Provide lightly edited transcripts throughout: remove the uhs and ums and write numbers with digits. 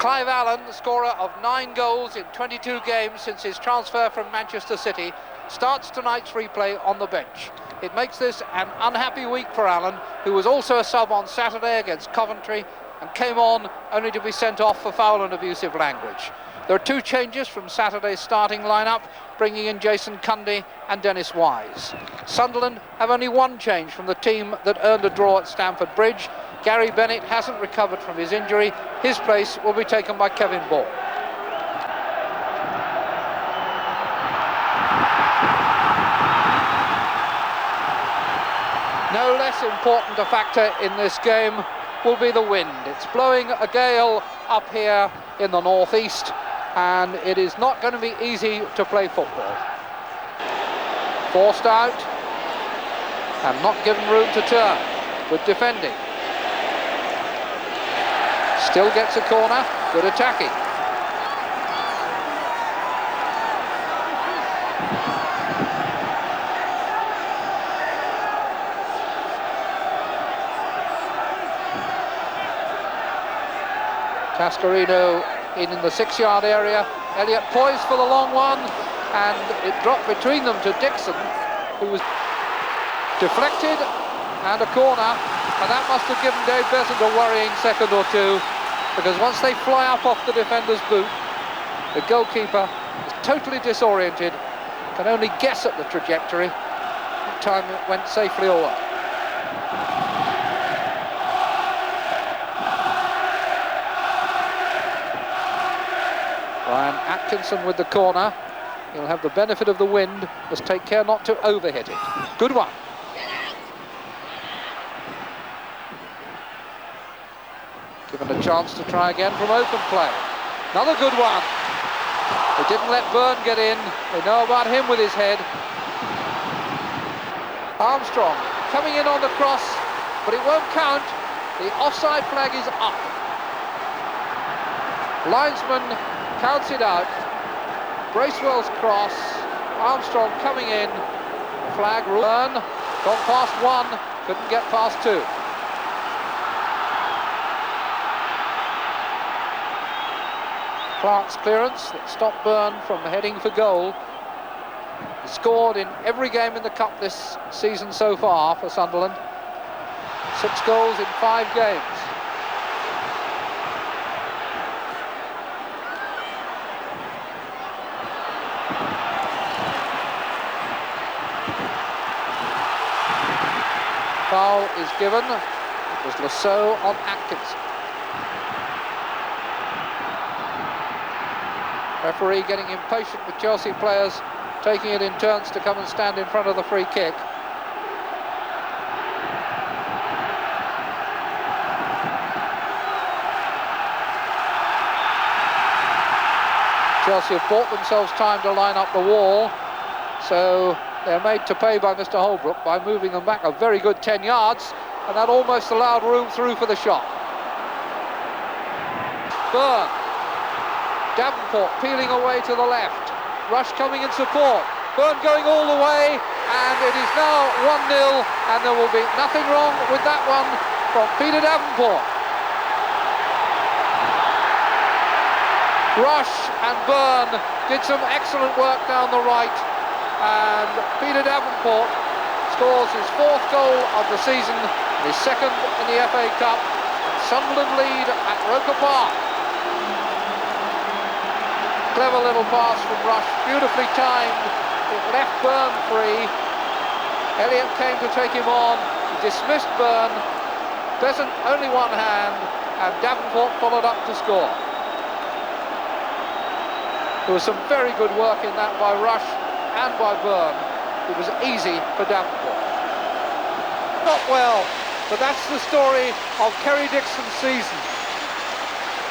Clive Allen, the scorer of 9 goals in 22 games since his transfer from Manchester City, starts tonight's replay on the bench. It makes this an unhappy week for Allen, who was also a sub on Saturday against Coventry and came on only to be sent off for foul and abusive language. There are 2 changes from Saturday's starting lineup, bringing in Jason Cundy and Dennis Wise. Sunderland have only 1 change from the team that earned a draw at Stamford Bridge. Gary Bennett hasn't recovered from his injury. His place will be taken by Kevin Ball. No less important a factor in this game will be the wind. It's blowing a gale up here in the northeast, and it is not going to be easy to play football. Forced out and not given room to turn. Good defending. Still gets a corner. Good attacking. Cascarino in the 6-yard area. Elliott poised for the long one, and it dropped between them to Dixon, who was deflected, and a corner, and that must have given Dave Besant a worrying second or two, because once they fly up off the defender's boot, the goalkeeper is totally disoriented, can only guess at the trajectory. That time it went safely away. Ryan Atkinson with the corner. He'll have the benefit of the wind. Must take care not to overhit it. Good one. Given a chance to try again from open play. Another good one. They didn't let Byrne get in. They know about him with his head. Armstrong coming in on the cross, but it won't count. The offside flag is up. Linesman counts it out. Bracewell's cross. Armstrong coming in. Flag run. Got past 1. Couldn't get past 2. Clark's clearance that stopped Byrne from heading for goal. He scored in every game in the Cup this season so far for Sunderland. 6 goals in 5 games. Foul is given. It was Lasso on Atkinson. Referee getting impatient with Chelsea players, taking it in turns to come and stand in front of the free kick. Chelsea have bought themselves time to line up the wall, so they're made to pay by Mr. Holbrook by moving them back a very good 10 yards, and that almost allowed room through for the shot. Byrne. Davenport peeling away to the left. Rush coming in support. Byrne going all the way, and it is now 1-0, and there will be nothing wrong with that one from Peter Davenport. Rush and Byrne did some excellent work down the right, and Peter Davenport scores his 4th goal of the season, his 2nd in the FA Cup, and Sunderland lead at Roker Park. Clever little pass from Rush, beautifully timed. It left Byrne free. Elliott came to take him on. He dismissed Byrne. Besant only one hand, and Davenport followed up to score. There was some very good work in that by Rush and by Byrne. It was easy for Davenport. Not well, but that's the story of Kerry Dixon's season.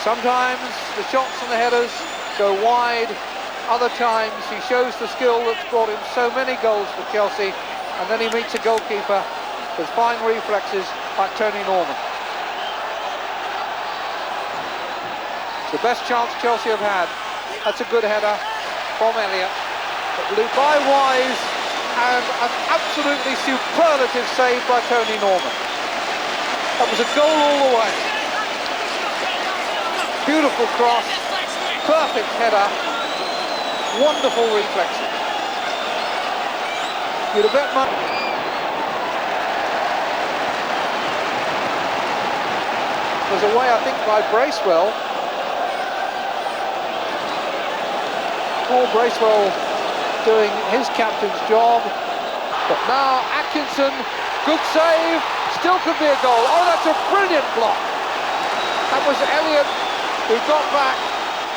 Sometimes the shots and the headers go wide, other times he shows the skill that's brought him so many goals for Chelsea, and then he meets a goalkeeper with fine reflexes like Tony Norman. It's the best chance Chelsea have had. That's a good header from Elliott, but looped by Wise, and an absolutely superlative save by Tony Norman. That was a goal all the way. Beautiful cross, perfect header, wonderful reflexes. You'd have bet money. There's a way, I think, by Bracewell. Paul Bracewell doing his captain's job. But now Atkinson, good save, still could be a goal. Oh, that's a brilliant block. That was Elliott who got back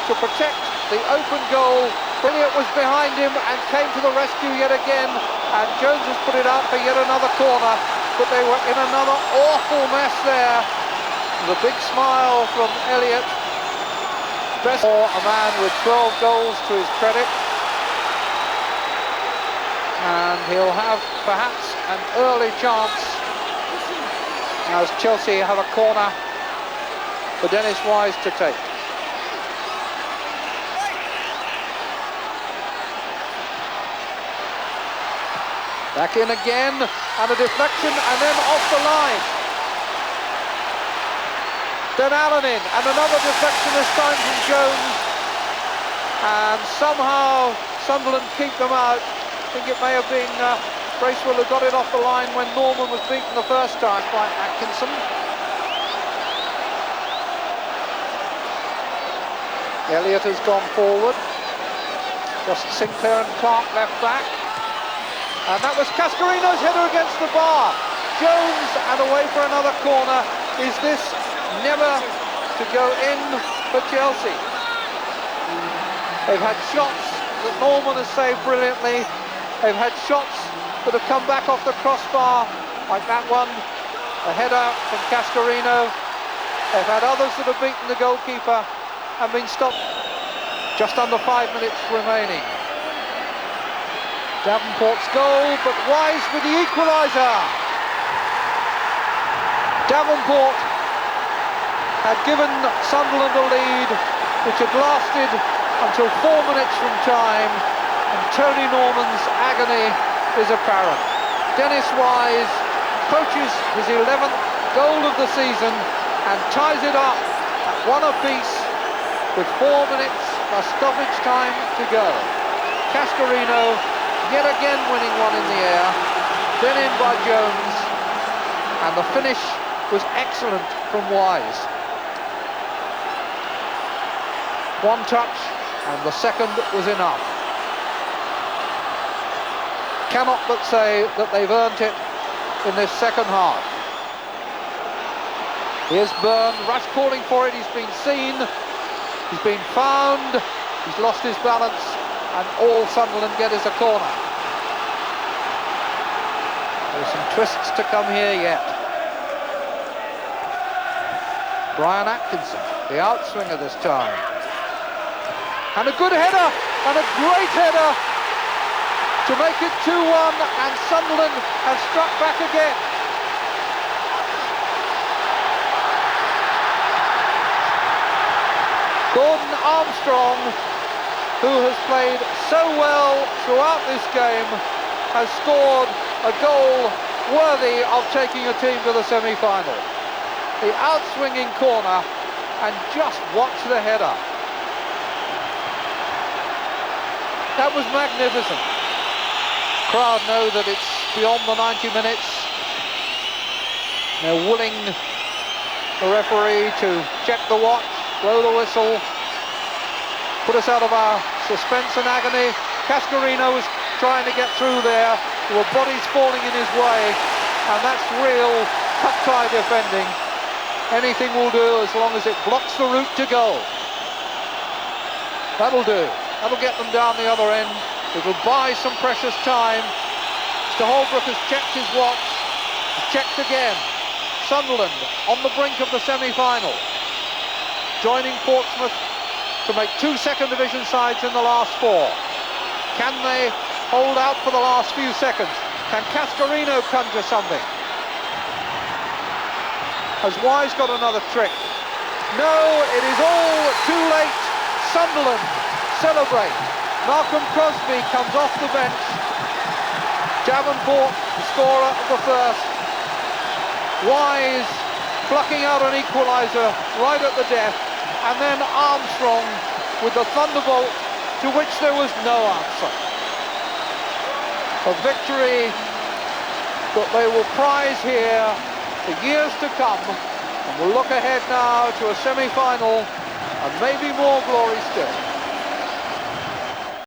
to protect the open goal. Elliott was behind him and came to the rescue yet again, and Jones has put it out for yet another corner, but they were in another awful mess there. The big smile from Elliott. Best for a man with 12 goals to his credit. And he'll have perhaps an early chance as Chelsea have a corner for Dennis Wise to take. Back in again, and a deflection, and then off the line. Then Allen in, and another deflection this time from Jones. And somehow Sunderland keep them out. I think it may have been Bracewell who got it off the line when Norman was beaten the first time by Atkinson. Elliott has gone forward. Just Sinclair and Clark left back. And that was Cascarino's header against the bar. Jones, and away for another corner. Is this never to go in for Chelsea? They've had shots that Norman has saved brilliantly. They've had shots that have come back off the crossbar, like that one, a header from Cascarino. They've had others that have beaten the goalkeeper and been stopped. Just under 5 minutes remaining. Davenport's goal, but Wise with the equalizer. Davenport had given Sunderland a lead which had lasted until 4 minutes from time, and Tony Norman's agony is apparent. Dennis Wise poaches his 11th goal of the season and ties it up at one apiece with 4 minutes plus stoppage time to go. Cascarino yet again winning one in the air, then in by Jones, and the finish was excellent from Wise. One touch, and the second was enough. Cannot but say that they've earned it in this second half. Here's Byrne, Rush calling for it, he's been seen, he's been found, he's lost his balance, and all Sunderland get is a corner. There's some twists to come here yet. Brian Atkinson, the outswinger this time. And a good header, and a great header to make it 2-1, and Sunderland have struck back again. Gordon Armstrong, who has played so well throughout this game, has scored a goal worthy of taking a team to the semi-final. The outswinging corner, and just watch the header. That was magnificent. Crowd know that it's beyond the 90 minutes. They're willing the referee to check the watch, blow the whistle, put us out of our suspense and agony. Cascarino was trying to get through there. There were bodies falling in his way, and that's real cut-tie defending. Anything will do as long as it blocks the route to goal. That'll do. That'll get them down the other end. It'll buy some precious time. Mr. Holbrook has checked his watch. He's checked again. Sunderland on the brink of the semi-final, joining Portsmouth to make 2 second division sides in the last 4. Can they hold out for the last few seconds? Can Cascarino conjure something? Has Wise got another trick? No, it is all too late. Sunderland celebrate. Malcolm Crosby comes off the bench. Davenport, the scorer of the first. Wise plucking out an equaliser right at the death. and then Armstrong with the thunderbolt to which there was no answer. A victory that they will prize here for years to come, and we'll look ahead now to a semi-final and maybe more glory still.